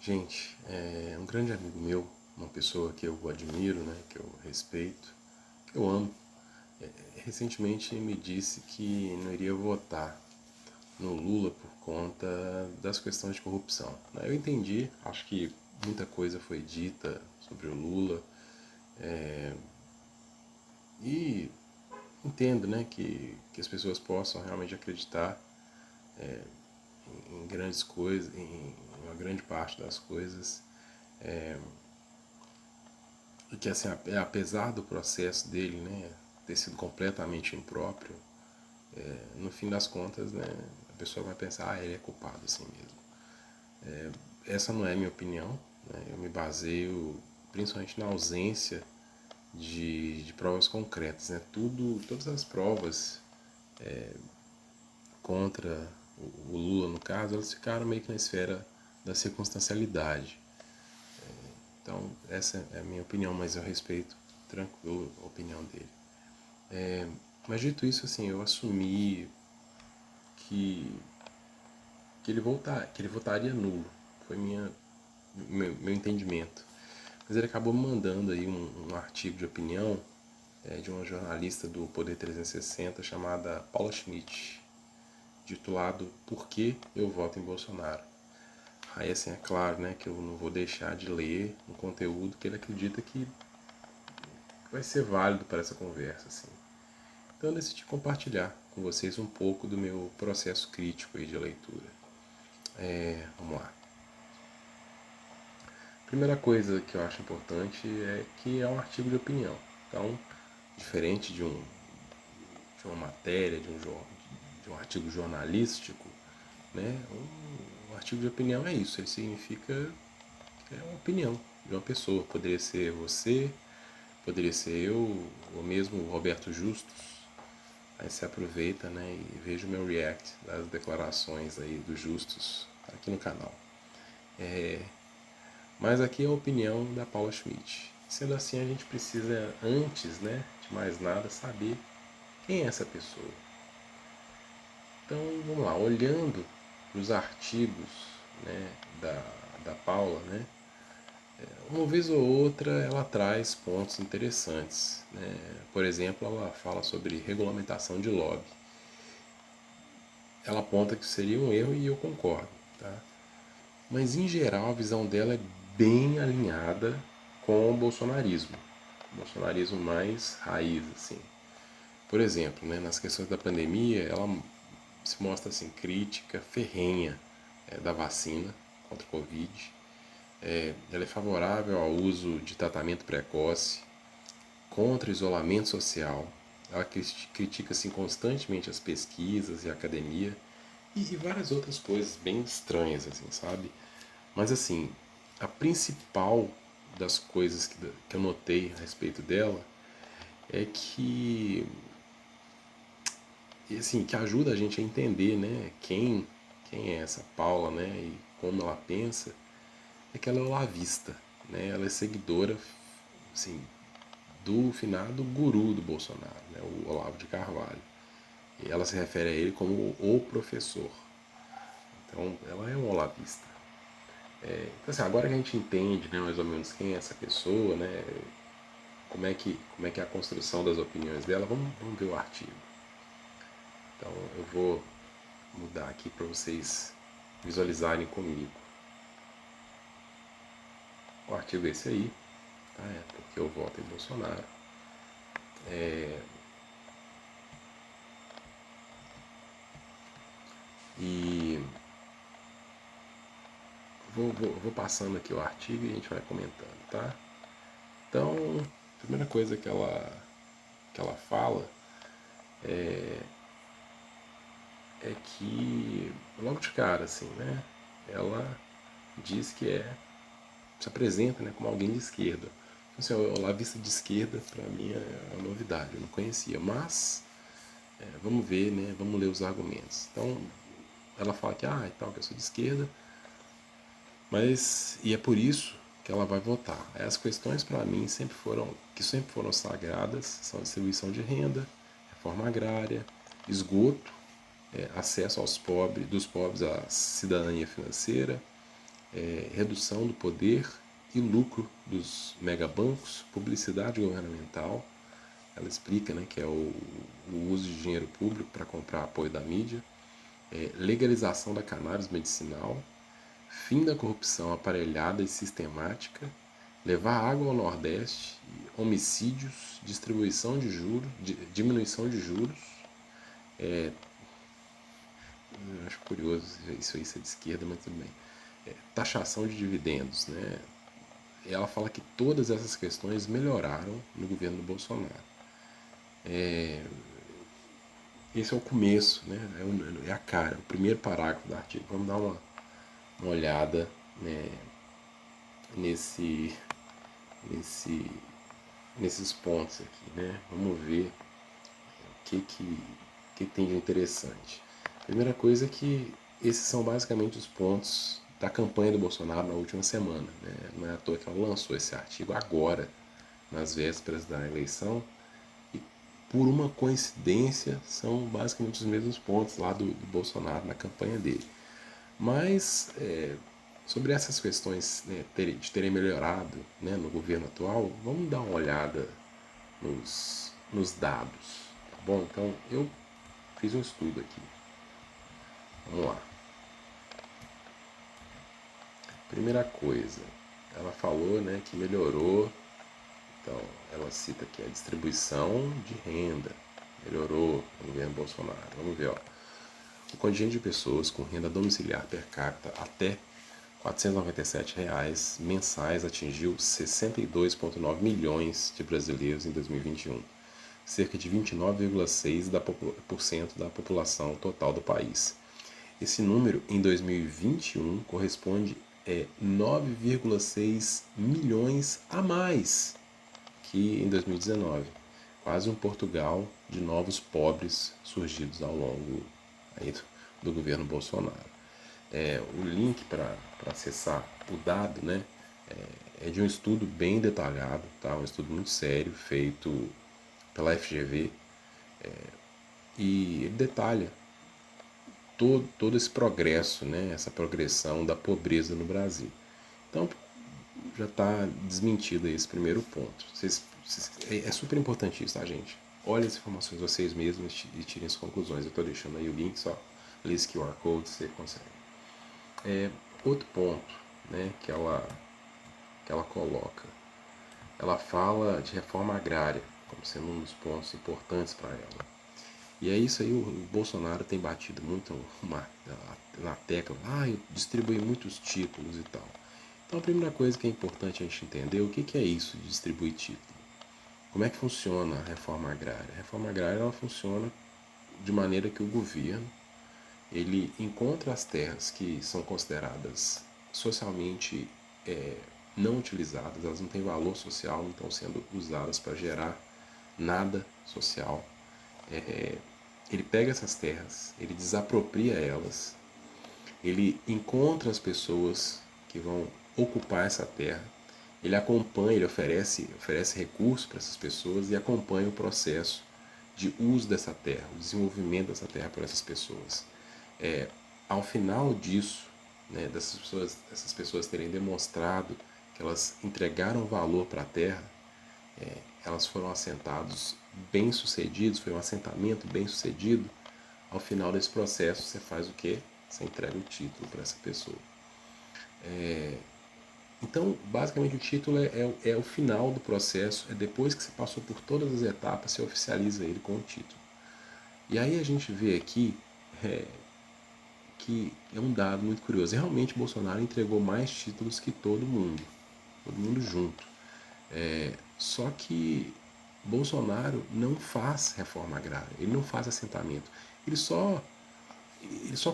Gente, um grande amigo meu, uma pessoa que eu admiro, né, que eu respeito, que eu amo, recentemente me disse que não iria votar no Lula por conta das questões de corrupção. Eu entendi, acho que muita coisa foi dita sobre o Lula e entendo, né, que as pessoas possam realmente acreditar em grandes coisas, em uma grande parte das coisas, e que assim, apesar do processo dele, né, ter sido completamente impróprio, no fim das contas, né, a pessoa vai pensar, ele é culpado assim mesmo. Essa não é a minha opinião, né, eu me baseio principalmente na ausência de provas concretas, né, todas as provas contra o Lula, no caso, elas ficaram meio que na esfera da circunstancialidade. Então, essa é a minha opinião, mas eu respeito tranquilo a opinião dele. Mas dito isso, assim, eu assumi que, que ele votaria nulo. Foi meu entendimento. Mas ele acabou me mandando aí um artigo de opinião de uma jornalista do Poder 360 chamada Paula Schmidt, titulado Por que eu voto em Bolsonaro? Aí assim, é claro, né, que eu não vou deixar de ler um conteúdo que ele acredita que vai ser válido para essa conversa, assim. Então eu decidi compartilhar com vocês um pouco do meu processo crítico aí de leitura. Vamos lá. Primeira coisa que eu acho importante é que é um artigo de opinião. Então, diferente de uma matéria, de um artigo jornalístico, né, um artigo de opinião é isso. Ele significa que é uma opinião de uma pessoa. Poderia ser você, poderia ser eu, ou mesmo o Roberto Justus. Aí você aproveita, né, e veja o meu react das declarações aí do Justus aqui no canal. Mas aqui é a opinião da Paula Schmidt. Sendo assim, a gente precisa, antes, né, de mais nada, saber quem é essa pessoa. Então, vamos lá, olhando os artigos, né, da Paula, né, uma vez ou outra ela traz pontos interessantes, né? Por exemplo, ela fala sobre regulamentação de lobby. Ela aponta que seria um erro e eu concordo, tá? Mas em geral a visão dela é bem alinhada com o bolsonarismo. O bolsonarismo mais raiz, assim. Por exemplo, né, nas questões da pandemia, ela se mostra assim, crítica ferrenha da vacina contra o Covid. Ela é favorável ao uso de tratamento precoce, contra o isolamento social. Ela critica assim, constantemente as pesquisas e a academia e várias outras coisas bem estranhas, assim, sabe? Mas assim, a principal das coisas que eu notei a respeito dela é assim, que ajuda a gente a entender, né, quem é essa Paula, né, e como ela pensa, é que ela é olavista, né, ela é seguidora, assim, do finado guru do Bolsonaro, né, o Olavo de Carvalho. E ela se refere a ele como o professor. Então, ela é um olavista. Então, assim, agora que a gente entende, né, mais ou menos quem é essa pessoa, né, como é que é a construção das opiniões dela, vamos ver o artigo. Então, eu vou mudar aqui para vocês visualizarem comigo. O artigo é esse aí, tá? Porque eu voto em Bolsonaro. E vou passando aqui o artigo e a gente vai comentando, tá? Então, a primeira coisa que ela fala é que, logo de cara, assim, né? Ela diz que se apresenta, né, como alguém de esquerda. Assim, o olavista de esquerda, para mim, é uma novidade, eu não conhecia. Mas, vamos ver, né, vamos ler os argumentos. Então, ela fala que, que eu sou de esquerda, mas, e é por isso que ela vai votar. As questões, para mim, sempre foram sagradas, são a distribuição de renda, reforma agrária, esgoto, acesso dos pobres à cidadania financeira, redução do poder e lucro dos megabancos, publicidade governamental. Ela explica, né, que é o uso de dinheiro público para comprar apoio da mídia, legalização da cannabis medicinal, fim da corrupção aparelhada e sistemática, levar água ao Nordeste, homicídios, distribuição de juros, diminuição de juros. Eu acho curioso isso aí ser de esquerda, mas tudo bem. Taxação de dividendos, né? Ela fala que todas essas questões melhoraram no governo do Bolsonaro. Esse é o começo, né? É a cara, o primeiro parágrafo do artigo. Vamos dar uma olhada, né, nesse, nesses pontos aqui, né? Vamos ver o que tem de interessante. Primeira coisa é que esses são basicamente os pontos da campanha do Bolsonaro na última semana, né? Não é à toa que ela lançou esse artigo agora, nas vésperas da eleição, e por uma coincidência são basicamente os mesmos pontos lá do Bolsonaro na campanha dele. Mas sobre essas questões, né, de terem melhorado, né, no governo atual, vamos dar uma olhada nos dados. Tá bom? Então eu fiz um estudo aqui. Vamos lá. Primeira coisa, ela falou, né, que melhorou. Então, ela cita aqui a distribuição de renda. Melhorou no governo Bolsonaro. Vamos ver, ó. O contingente de pessoas com renda domiciliar per capita até R$ 497 mensais atingiu 62,9 milhões de brasileiros em 2021, cerca de 29,6% da população total do país. Esse número em 2021 corresponde a 9,6 milhões a mais que em 2019, quase um Portugal de novos pobres surgidos ao longo aí do governo Bolsonaro. O link para acessar o dado, né, é de um estudo bem detalhado, tá? Um estudo muito sério, feito pela FGV, e ele detalha todo esse progresso, né, essa progressão da pobreza no Brasil. Então, já está desmentido esse primeiro ponto. É super importante isso, tá, gente? Olhem as informações vocês mesmos e tirem as conclusões. Eu estou deixando aí o link, só lê esse QR Code, você consegue. Outro ponto, né, que ela coloca, ela fala de reforma agrária como sendo um dos pontos importantes para ela. E é isso aí, o Bolsonaro tem batido muito na tecla, eu distribuí muitos títulos e tal. Então a primeira coisa que é importante a gente entender, o que é isso de distribuir título? Como é que funciona a reforma agrária? A reforma agrária ela funciona de maneira que o governo ele encontra as terras que são consideradas socialmente não utilizadas, elas não têm valor social, não estão sendo usadas para gerar nada social. Ele pega essas terras, ele desapropria elas, ele encontra as pessoas que vão ocupar essa terra, ele acompanha, ele oferece recursos para essas pessoas e acompanha o processo de uso dessa terra, o desenvolvimento dessa terra por essas pessoas. Ao final disso, né, dessas pessoas terem demonstrado que elas entregaram valor para a terra, elas foram assentados bem-sucedidos, foi um assentamento bem-sucedido. Ao final desse processo, você faz o quê? Você entrega o título para essa pessoa. Então, basicamente, o título é o final do processo, é depois que você passou por todas as etapas, você oficializa ele com o título. E aí a gente vê aqui que é um dado muito curioso. Realmente, Bolsonaro entregou mais títulos que todo mundo junto. Só que Bolsonaro não faz reforma agrária, ele não faz assentamento, ele só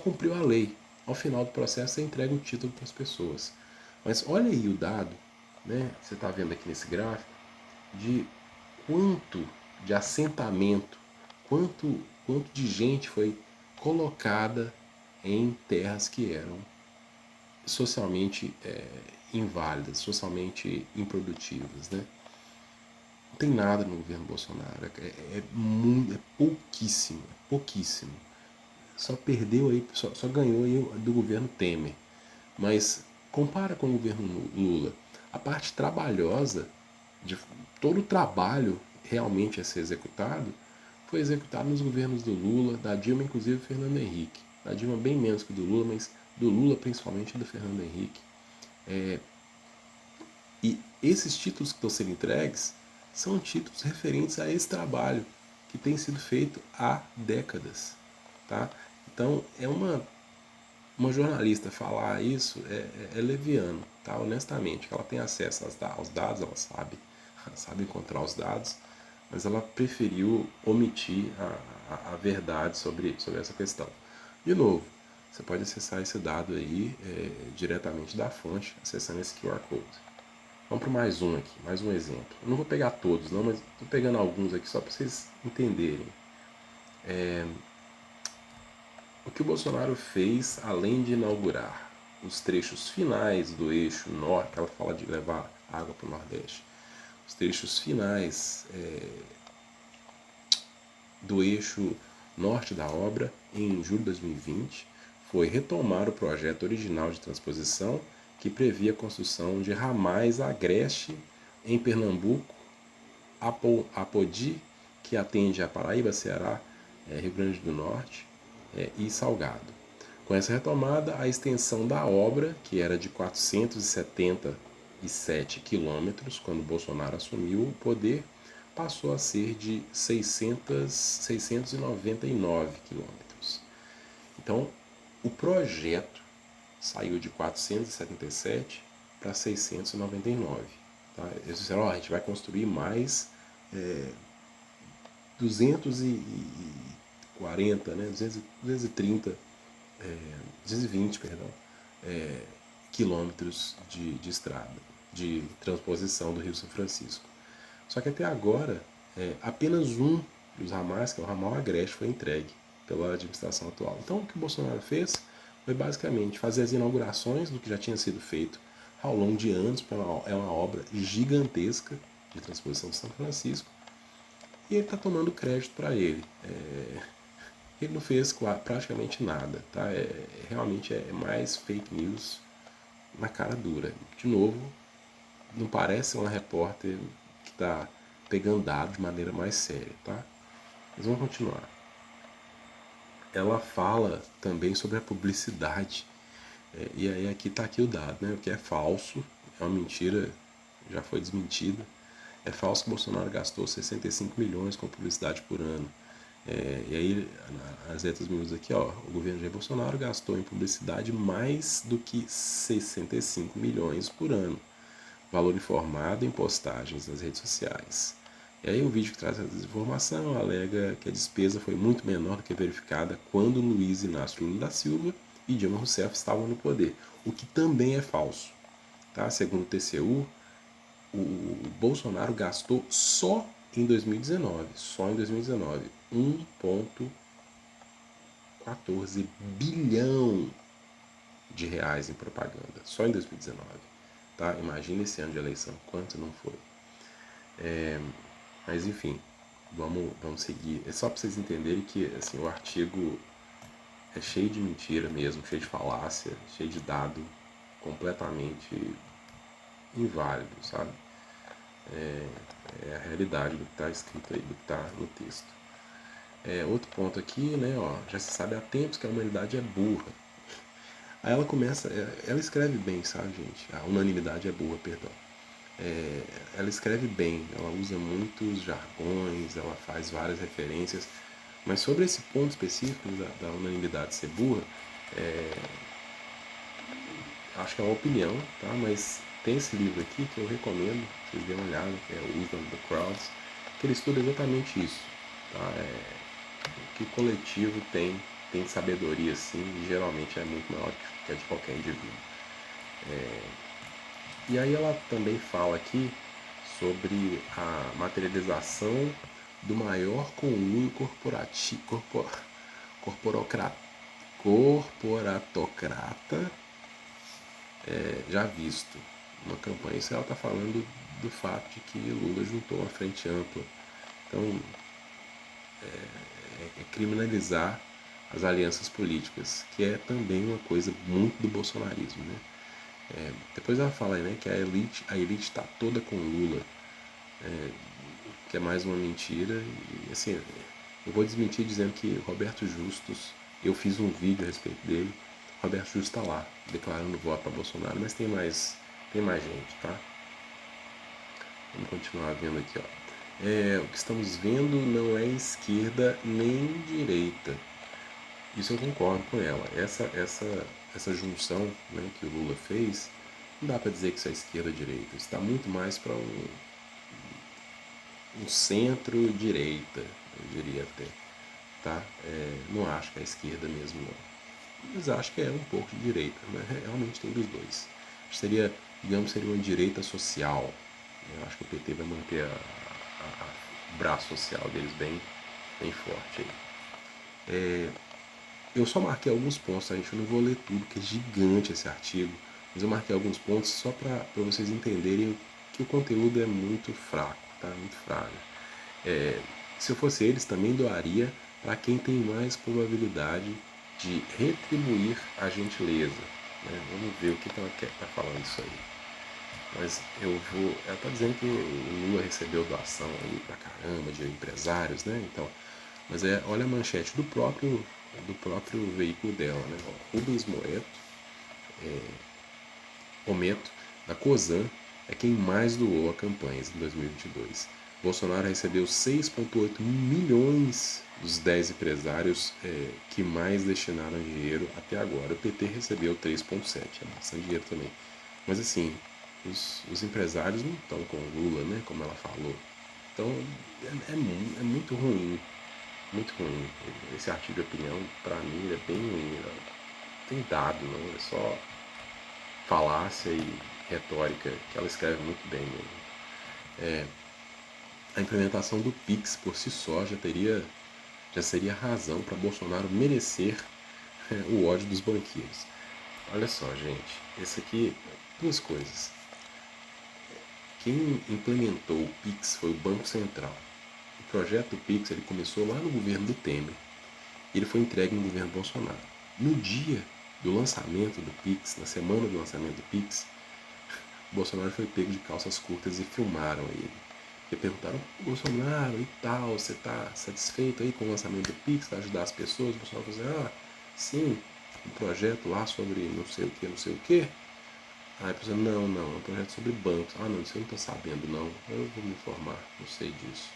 cumpriu a lei. Ao final do processo, você entrega o título para as pessoas. Mas olha aí o dado, né? Você está vendo aqui nesse gráfico, de quanto de assentamento, quanto de gente foi colocada em terras que eram socialmente inválidas, socialmente improdutivas, né? Não tem nada no governo Bolsonaro, é pouquíssimo, Só perdeu aí, só ganhou aí do governo Temer. Mas Compara com o governo Lula. A parte trabalhosa, de todo o trabalho realmente a ser executado, foi executado nos governos do Lula, da Dilma, inclusive do Fernando Henrique. Da Dilma bem menos que do Lula, mas do Lula principalmente e do Fernando Henrique. E esses títulos que estão sendo entregues são títulos referentes a esse trabalho que tem sido feito há décadas. Tá? Então, uma jornalista falar isso é leviano, tá? Honestamente, ela tem acesso aos dados, ela sabe encontrar os dados, mas ela preferiu omitir a verdade sobre essa questão. De novo, você pode acessar esse dado aí diretamente da fonte, acessando esse QR Code. Vamos para mais um aqui, mais um exemplo. Eu não vou pegar todos, não, mas estou pegando alguns aqui só para vocês entenderem. O que o Bolsonaro fez, além de inaugurar os trechos finais do eixo norte, que ela fala de levar água para o Nordeste, os trechos finais do eixo norte da obra, em julho de 2020, foi retomar o projeto original de transposição que previa a construção de ramais agreste em Pernambuco, Apodi, que atende a Paraíba, Ceará, Rio Grande do Norte e Salgado. Com essa retomada, a extensão da obra, que era de 477 quilômetros, quando Bolsonaro assumiu o poder, passou a ser de 699 quilômetros. Então, o projeto saiu de 477 para 699. Tá? Eles disseram, a gente vai construir mais 240, né? 230, 220, perdão, quilômetros de estrada, de transposição do Rio São Francisco. Só que até agora, apenas um dos ramais, que é o ramal Agreste, foi entregue pela administração atual. Então, o que o Bolsonaro fez foi basicamente fazer as inaugurações do que já tinha sido feito ao longo de anos, porque é uma obra gigantesca de transposição de São Francisco, e ele está tomando crédito para ele. Ele não fez praticamente nada, tá? Realmente é mais fake news na cara dura. De novo, não parece uma repórter que está pegando dados de maneira mais séria, tá? Mas vamos continuar. Ela fala também sobre a publicidade. E aí aqui está aqui o dado, né? O que é falso, é uma mentira, já foi desmentida. É falso que Bolsonaro gastou 65 milhões com publicidade por ano. E aí, as letras miúdas aqui, ó, o governo Jair Bolsonaro gastou em publicidade mais do que 65 milhões por ano. Valor informado em postagens nas redes sociais. E aí o vídeo que traz essa desinformação alega que a despesa foi muito menor do que verificada quando Luiz Inácio Lula da Silva e Dilma Rousseff estavam no poder, o que também é falso. Tá? Segundo o TCU, o Bolsonaro gastou só em 2019, 1,14 bilhão de reais em propaganda, só em 2019. Tá? Imagina esse ano de eleição, quanto não foi. Mas enfim, vamos seguir. É só para vocês entenderem que assim, o artigo é cheio de mentira mesmo, cheio de falácia, cheio de dado completamente inválido, sabe? É a realidade do que está escrito aí, do que está no texto. Outro ponto aqui, né, ó, já se sabe há tempos que a humanidade é burra. Aí ela começa, ela escreve bem, sabe, gente? A unanimidade é burra, perdão. Ela escreve bem, ela usa muitos jargões, ela faz várias referências, mas sobre esse ponto específico da unanimidade ser burra, acho que é uma opinião, tá? Mas tem esse livro aqui que eu recomendo, vocês dêem uma olhada, que é o Wisdom of the Crowds, que ele estuda exatamente isso, tá? Que coletivo tem sabedoria sim, e geralmente é muito maior que a de qualquer indivíduo. E aí ela também fala aqui sobre a materialização do maior conluio corporatocrata já visto. Uma campanha, isso ela está falando do fato de que Lula juntou uma frente ampla. Então, é criminalizar as alianças políticas, que é também uma coisa muito do bolsonarismo, né? Depois ela fala aí, né, que a elite está toda com Lula, que é mais uma mentira. E assim, eu vou desmentir dizendo que Roberto Justus, eu fiz um vídeo a respeito dele, Roberto Justus está lá, declarando voto para Bolsonaro, mas tem mais gente, tá? Vamos continuar vendo aqui, ó. O que estamos vendo não é esquerda nem direita. Isso eu concordo com ela. Essa junção, né, que o Lula fez, não dá para dizer que isso é esquerda ou direita. Está muito mais para um centro-direita, eu diria até. Tá? Não acho que é esquerda mesmo, não. Mas acho que é um pouco de direita, mas realmente tem dos dois. Seria uma direita social. Eu acho que o PT vai manter o braço social deles bem forte aí. Eu só marquei alguns pontos, tá, gente? Eu não vou ler tudo, que é gigante esse artigo, mas eu marquei alguns pontos só para vocês entenderem que o conteúdo é muito fraco, tá? Muito frágil. Se eu fosse eles, também doaria para quem tem mais probabilidade de retribuir a gentileza. Né? Vamos ver o que ela quer tá falando isso aí. Mas ela está dizendo que o Lula recebeu doação aí pra caramba de empresários, né? Então, mas olha a manchete do próprio veículo dela, né? Rubens Ometo, da COSAN, é quem mais doou a campanhas em 2022. Bolsonaro recebeu 6,8 milhões dos 10 empresários que mais destinaram dinheiro até agora. O PT recebeu 3,7, é bastante dinheiro também. Mas assim, os empresários não estão com o Lula, né, como ela falou. Então é muito ruim, muito ruim. Esse artigo de opinião, para mim, é bem ruim. Não tem dado, não, é só falácia e retórica, que ela escreve muito bem mesmo. A implementação do Pix por si só já seria razão para Bolsonaro merecer o ódio dos banqueiros. Olha só, gente, esse aqui, duas coisas. Quem implementou o Pix foi o Banco Central. O projeto Pix ele começou lá no governo do Temer e ele foi entregue no governo Bolsonaro. No dia do lançamento do Pix, na semana do lançamento do Pix, o Bolsonaro foi pego de calças curtas e filmaram ele. E perguntaram, Bolsonaro e tal, você está satisfeito aí com o lançamento do Pix, vai ajudar as pessoas? O Bolsonaro falou assim, sim, um projeto lá sobre não sei o que, não sei o que. Aí a pessoa, não, é um projeto sobre bancos. Ah, não, isso eu não estou sabendo, não. Eu vou me informar, não sei disso.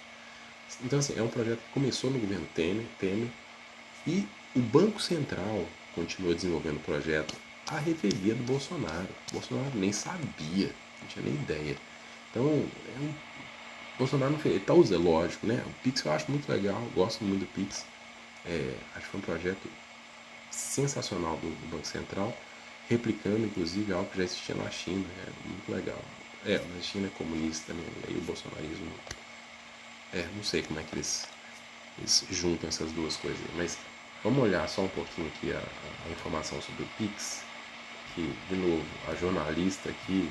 Então, assim, é um projeto que começou no governo Temer e o Banco Central continuou desenvolvendo o projeto à revelia do Bolsonaro. O Bolsonaro nem sabia, não tinha nem ideia. Então, Bolsonaro não fez. Ele está usando, lógico, né? O Pix eu acho muito legal, gosto muito do Pix. Acho que foi um projeto sensacional do Banco Central, replicando inclusive algo que já existia na China, muito legal. Mas a China é comunista, né? E aí o bolsonarismo, não sei como é que eles juntam essas duas coisas, mas vamos olhar só um pouquinho aqui a informação sobre o Pix, que, de novo, a jornalista aqui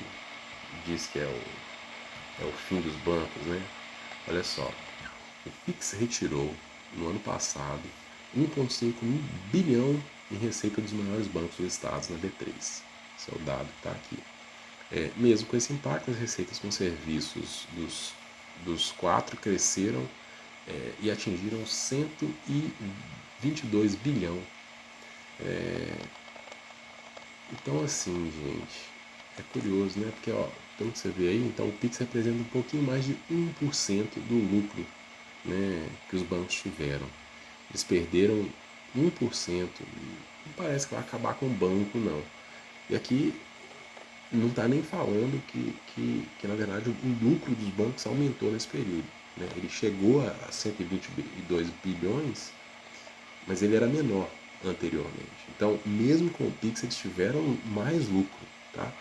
diz que é o fim dos bancos, né? Olha só, o Pix retirou, no ano passado, 1,5 bilhão em receita dos maiores bancos listados na B3. Esse é o dado que está aqui. Mesmo com esse impacto, as receitas com serviços dos quatro cresceram e atingiram 122 bilhão. Então, assim, gente, é curioso, né? Porque, pelo que você vê aí, então o Pix representa um pouquinho mais de 1% do lucro, né, que os bancos tiveram. Eles perderam 1%. Não parece que vai acabar com o banco, não. E aqui não está nem falando que, na verdade, o lucro dos bancos aumentou nesse período. Né? Ele chegou a 122 bilhões, mas ele era menor anteriormente. Então, mesmo com o Pix, eles tiveram mais lucro. Tá?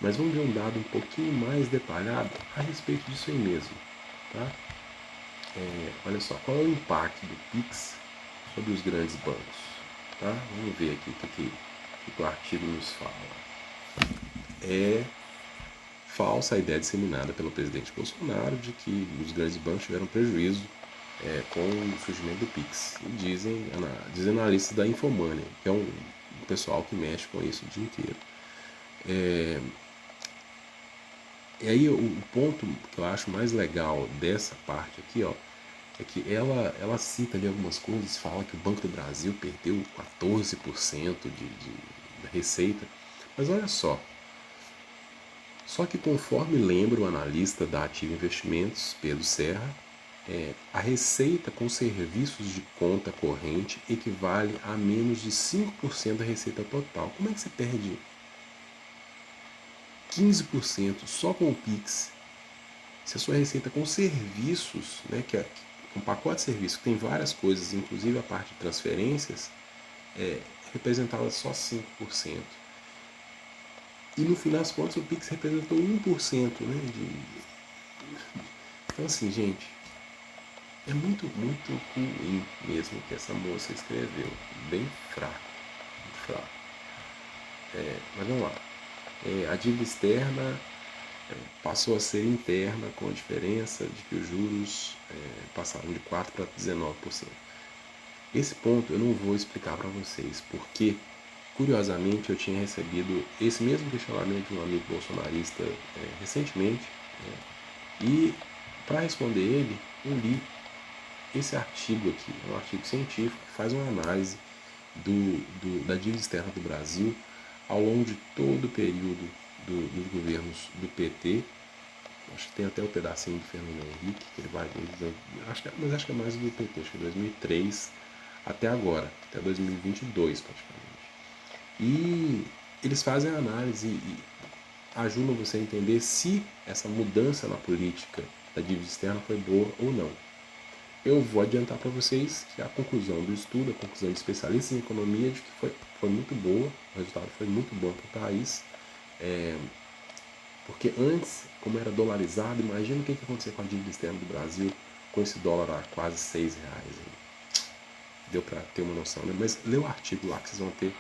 Mas vamos ver um dado um pouquinho mais detalhado a respeito disso aí mesmo. Tá? Olha só, qual é o impacto do Pix sobre os grandes bancos? Tá? Vamos ver aqui o que o artigo nos fala. É falsa a ideia disseminada pelo presidente Bolsonaro de que os grandes bancos tiveram prejuízo com o surgimento do Pix. E dizem analistas da Infomoney, que é um pessoal que mexe com isso o dia inteiro. E aí o ponto que eu acho mais legal dessa parte aqui, ó, é que ela cita ali algumas coisas, fala que o Banco do Brasil perdeu 14% da receita. Mas olha só que conforme lembra o analista da Ativa Investimentos, Pedro Serra, a receita com serviços de conta corrente equivale a menos de 5% da receita total. Como é que você perde 15% só com o Pix? Se a sua receita com serviços, né, que é um pacote de serviços que tem várias coisas, inclusive a parte de transferências, representava só 5%. E no final das contas o Pix representou 1%. Né, Então assim, gente, é muito, muito ruim mesmo que essa moça escreveu. Bem fraco, muito fraco. Mas vamos lá. A dívida externa passou a ser interna, com a diferença de que os juros passaram de 4% para 19%. Esse ponto eu não vou explicar para vocês, porque, curiosamente, eu tinha recebido esse mesmo questionamento de um amigo bolsonarista recentemente, e, para responder ele, eu li esse artigo aqui, é um artigo científico que faz uma análise da dívida externa do Brasil ao longo de todo o período dos governos do PT. Acho que tem até o pedacinho do Fernando Henrique, que ele vai. Mas acho que é mais do PT, acho que é 2003 até agora, até 2022 praticamente. E eles fazem a análise e ajudam você a entender se essa mudança na política da dívida externa foi boa ou não. Eu vou adiantar para vocês que a conclusão do estudo, a conclusão de especialistas em economia, é de que foi muito boa, o resultado foi muito bom para o país. Porque antes, como era dolarizado, imagina o que acontecia com a dívida externa do Brasil com esse dólar a quase R$ 6. Deu para ter uma noção, né? Mas lê o artigo lá que vocês vão ter.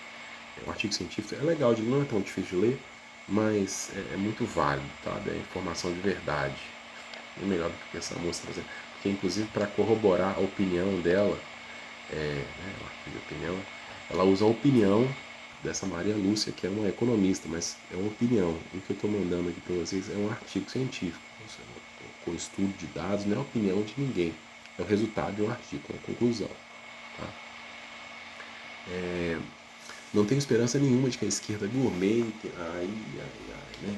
Um artigo científico é legal, não é tão difícil de ler, mas é muito válido, tá? É informação de verdade. É melhor do que essa moça fazendo. Porque, inclusive, para corroborar a opinião dela, o artigo de opinião, ela usa a opinião dessa Maria Lúcia, que é uma economista, mas é uma opinião. O que eu estou mandando aqui para vocês é um artigo científico, com estudo de dados, não é a opinião de ninguém. É o resultado de um artigo, uma conclusão. Tá? Não tenho esperança nenhuma de que a esquerda gourmet... né?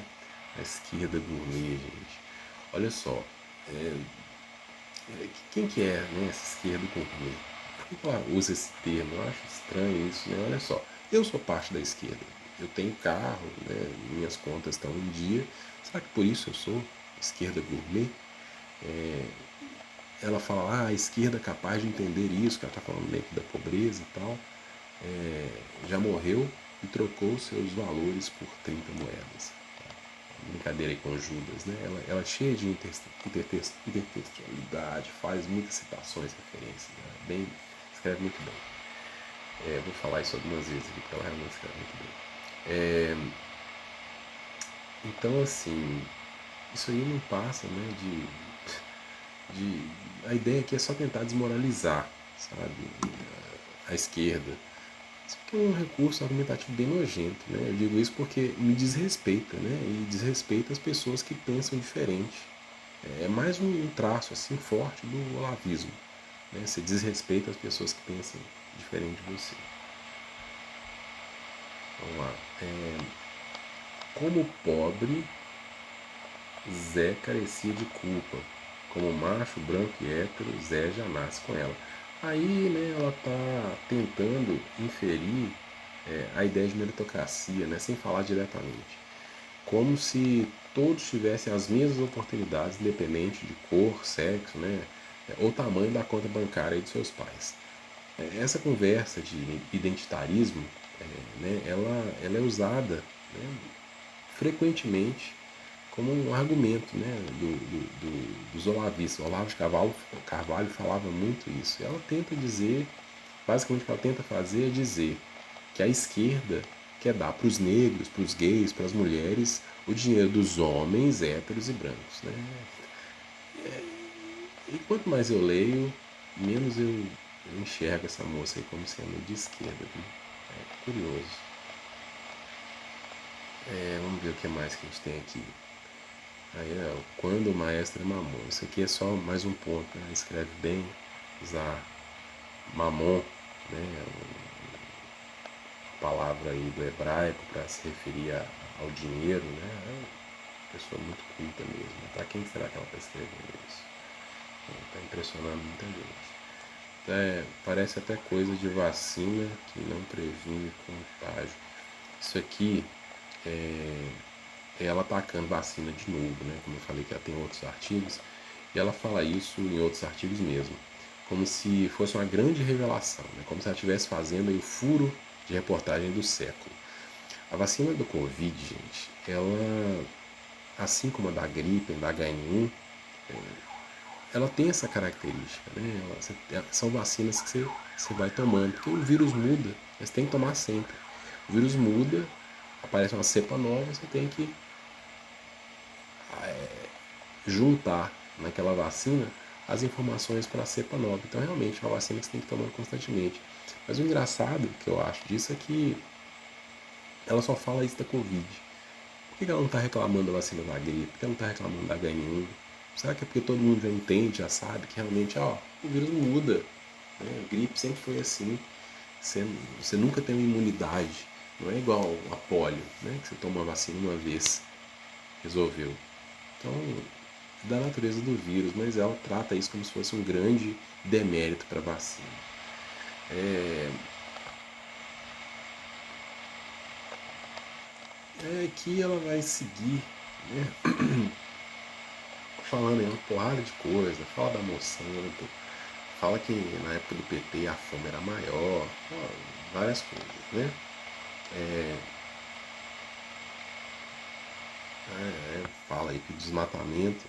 A esquerda gourmet, gente. Olha só, quem que é, né, essa esquerda gourmet? Por que ela usa esse termo? Eu acho estranho isso, né? Olha só, eu sou parte da esquerda. Eu tenho carro, né? Minhas contas estão em dia. Será que por isso eu sou esquerda gourmet? Ela fala, a esquerda é capaz de entender isso, que ela está falando meio que da pobreza e tal. Já morreu e trocou seus valores por 30 moedas. Brincadeira aí com Judas, né? Ela é cheia de intertextualidade, faz muitas citações, referências, né? Escreve muito bem. Vou falar isso algumas vezes aqui, porque ela realmente escreve muito bem. Então, assim, isso aí não passa, né, a ideia aqui é só tentar desmoralizar, sabe, a esquerda. Isso aqui é um recurso argumentativo bem nojento, né? Eu digo isso porque me desrespeita, né? E desrespeita as pessoas que pensam diferente. É mais um traço assim forte do olavismo, né? Você desrespeita as pessoas que pensam diferente de você. Vamos lá. Como pobre, Zé carecia de culpa. Como macho, branco e hétero, Zé já nasce com ela. Aí, né, ela tá tentando inferir a ideia de meritocracia, né, sem falar diretamente. Como se todos tivessem as mesmas oportunidades, independente de cor, sexo, né, ou tamanho da conta bancária de seus pais. Essa conversa de identitarismo, né, ela é usada, né, frequentemente como um argumento, né, dos olavistas. O Olavo de Carvalho falava muito isso. Ela tenta dizer, basicamente o que ela tenta fazer é dizer que a esquerda quer dar para os negros, para os gays, para as mulheres, o dinheiro dos homens héteros e brancos. Né? E quanto mais eu leio, menos eu enxergo essa moça aí como sendo de esquerda. Viu? É curioso. Vamos ver o que mais que a gente tem aqui. Aí quando o maestro é mamon. Isso aqui é só mais um ponto, né? Escreve bem, usar mamon, né? A palavra aí do hebraico para se referir ao dinheiro, né? É uma pessoa muito culta mesmo. Para quem será que ela está escrevendo isso? Está impressionando muita gente. Parece até coisa de vacina que não previne contágio. Isso aqui é ela atacando vacina de novo, né? Como eu falei que ela tem outros artigos, e ela fala isso em outros artigos mesmo, como se fosse uma grande revelação, né? Como se ela estivesse fazendo aí o furo de reportagem do século. A vacina do Covid, gente, ela, assim como a da gripe, da H1N1, ela tem essa característica, né? São vacinas que você vai tomando, porque o vírus muda, mas tem que tomar sempre. O vírus muda, aparece uma cepa nova, você tem que juntar naquela vacina as informações para a cepa nova. Então, realmente, é uma vacina que você tem que tomar constantemente. Mas o engraçado que eu acho disso é que ela só fala isso da Covid. Por que ela não está reclamando da vacina da gripe? Por que ela não está reclamando da H1N1? Será que é porque todo mundo já entende, já sabe que realmente o vírus muda? Né? A gripe sempre foi assim. Você nunca tem uma imunidade. Não é igual a polio, né? Que você toma a vacina uma vez, resolveu. Então, da natureza do vírus, mas ela trata isso como se fosse um grande demérito para a vacina. Que ela vai seguir, né, falando em uma porrada de coisa, fala da Monsanto, fala que na época do PT a fome era maior, várias coisas, né? Fala aí que o desmatamento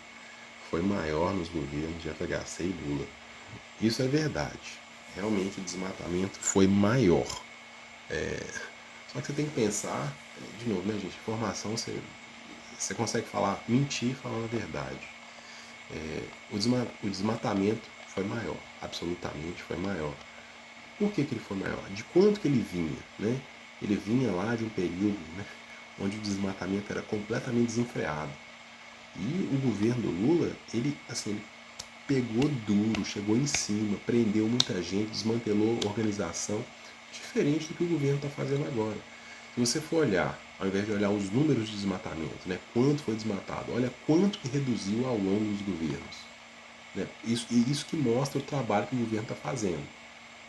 foi maior nos governos de FHC e Lula. Isso é verdade. Realmente o desmatamento foi maior. Só que você tem que pensar, de novo, né, gente? Informação você consegue falar, mentir falando a verdade. O desmatamento foi maior, absolutamente foi maior. Por que ele foi maior? De quanto que ele vinha, né? Ele vinha lá de um período, né, onde o desmatamento era completamente desenfreado. E o governo do Lula, ele pegou duro, chegou em cima, prendeu muita gente, desmantelou a organização, diferente do que o governo está fazendo agora. Se você for olhar, ao invés de olhar os números de desmatamento, né, quanto foi desmatado, olha quanto que reduziu ao longo dos governos. Né? Isso que mostra o trabalho que o governo está fazendo.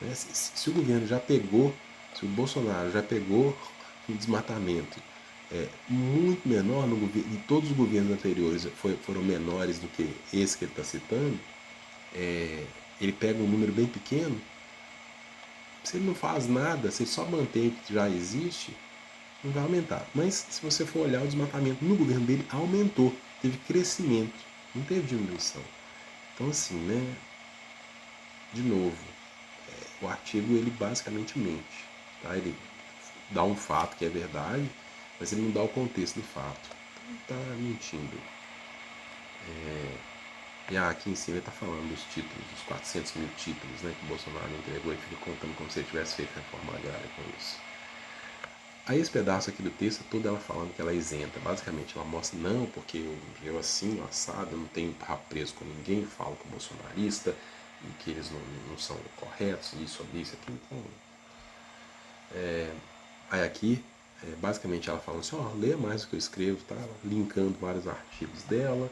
Né? Se o governo já pegou, se o Bolsonaro já pegou um desmatamento muito menor no governo, e todos os governos anteriores foram menores do que esse que ele está citando, ele pega um número bem pequeno, se ele não faz nada, se ele só mantém o que já existe, não vai aumentar. Mas se você for olhar o desmatamento no governo dele, aumentou, teve crescimento, não teve diminuição. Então assim, né, de novo, o artigo ele basicamente mente. Tá? Ele dá um fato que é verdade, mas ele não dá o contexto do fato. Então ele está mentindo. E aqui em cima ele está falando dos títulos, dos 400 mil títulos, né, que o Bolsonaro entregou e fica contando como se ele tivesse feito reforma agrária com isso. Aí esse pedaço aqui do texto é todo ela falando que ela é isenta. Basicamente ela mostra, não, porque eu assim, assado, eu não tenho papo preso com ninguém, falo com bolsonarista, e que eles não são corretos, isso, sobre isso, aqui. Então, aí aqui, basicamente ela falando assim, lê mais o que eu escrevo, tá? Linkando vários artigos dela,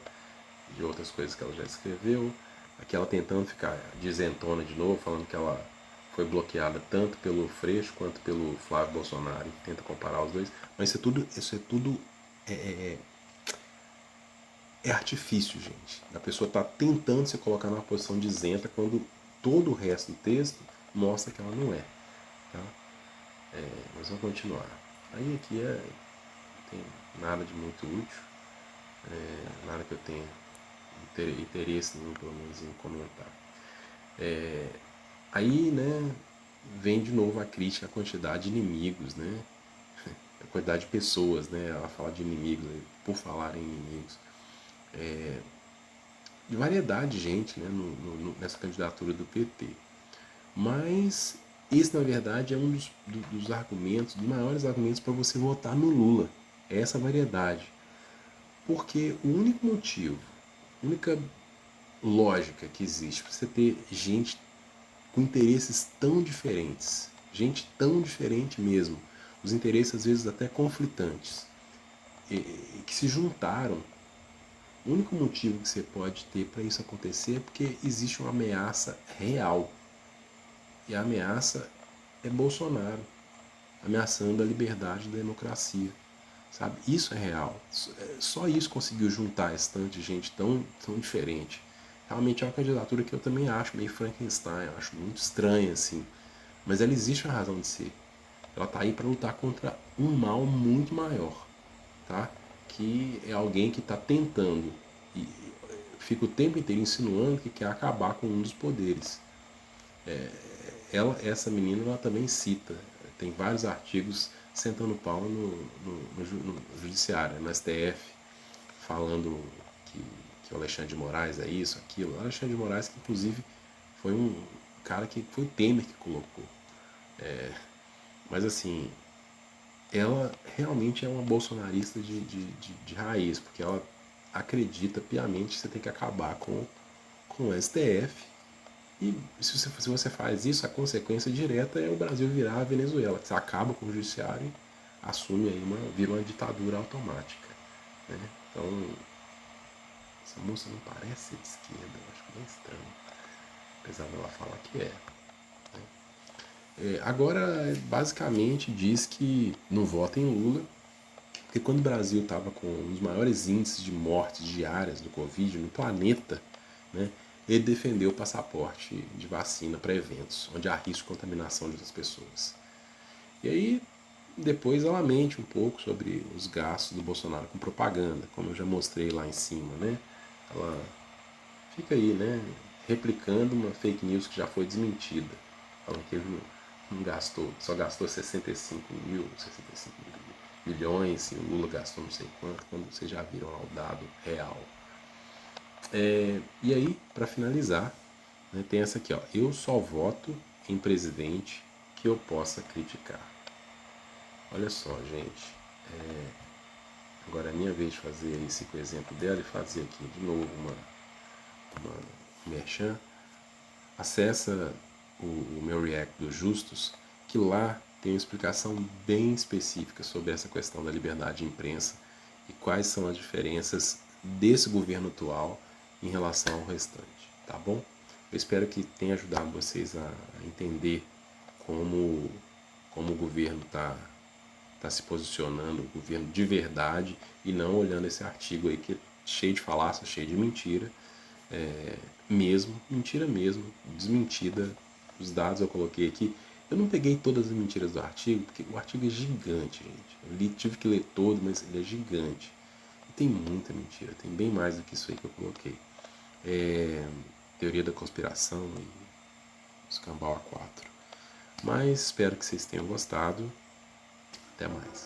de outras coisas que ela já escreveu. Aqui ela tentando ficar dizentona de novo, falando que ela foi bloqueada tanto pelo Freixo quanto pelo Flávio Bolsonaro. Tenta comparar os dois. Mas isso é tudo é artifício, gente. A pessoa está tentando se colocar numa posição de isenta quando todo o resto do texto mostra que ela não é. Tá? Mas vamos continuar. Aí aqui não tem nada de muito útil, nada que eu tenha interesse nenhum, pelo menos, em comentar. Aí, né, vem de novo a crítica à quantidade de inimigos, né? A quantidade de pessoas, né? Ela fala de inimigos, por falar em inimigos. De variedade de gente, né, nessa candidatura do PT. Mas esse, na verdade, é um dos argumentos, dos maiores argumentos para você votar no Lula. é essa variedade. Porque o único motivo, a única lógica que existe para você ter gente com interesses tão diferentes, gente tão diferente mesmo, os interesses às vezes até conflitantes, que se juntaram. O único motivo que você pode ter para isso acontecer é porque existe uma ameaça real. E a ameaça é Bolsonaro, ameaçando a liberdade e a democracia. Sabe? Isso é real. Só isso conseguiu juntar esse tanto de gente tão diferente. Realmente é uma candidatura que eu também acho meio Frankenstein, eu acho muito estranha, assim. Mas ela existe uma razão de ser. Ela está aí para lutar contra um mal muito maior, tá? Que é alguém que está tentando e fica o tempo inteiro insinuando que quer acabar com um dos poderes. Essa menina, ela também cita, tem vários artigos sentando pau no judiciário, no STF, falando que o Alexandre de Moraes é isso, aquilo. O Alexandre de Moraes, que inclusive foi um cara que foi o Temer que colocou. Mas assim, ela realmente é uma bolsonarista de raiz, porque ela acredita piamente que você tem que acabar com o STF. E se você faz isso, a consequência direta é o Brasil virar a Venezuela, que você acaba com o judiciário e assume aí vira uma ditadura automática. Né? Então, essa moça não parece ser de esquerda, eu acho bem estranho, apesar dela falar que é. Agora, basicamente, diz que não vota em Lula, porque quando o Brasil estava com um dos maiores índices de mortes diárias do Covid no planeta, né, ele defendeu o passaporte de vacina para eventos, onde há risco de contaminação de outras pessoas. E aí, depois ela mente um pouco sobre os gastos do Bolsonaro com propaganda, como eu já mostrei lá em cima, né? Ela fica aí, né, replicando uma fake news que já foi desmentida, falando que ele não gastou, só gastou 65 milhões, e o Lula gastou não sei quanto, quando vocês já viram lá o dado real. E aí, para finalizar, né, tem essa aqui, ó, eu só voto em presidente que eu possa criticar. Olha só, gente, agora é minha vez de fazer esse com o exemplo dela e fazer aqui de novo uma merchan. Acessa o meu react do Justus, que lá tem uma explicação bem específica sobre essa questão da liberdade de imprensa e quais são as diferenças desse governo atual em relação ao restante, tá bom? Eu espero que tenha ajudado vocês a entender como o governo está se posicionando, o governo de verdade, e não olhando esse artigo aí que é cheio de falácia, cheio de mentira, mentira mesmo, desmentida. Os dados eu coloquei aqui. Eu não peguei todas as mentiras do artigo, porque o artigo é gigante, gente. Tive que ler todo, mas ele é gigante. E tem muita mentira, tem bem mais do que isso aí que eu coloquei. Teoria da conspiração e escambau A4. Mas espero que vocês tenham gostado. Até mais.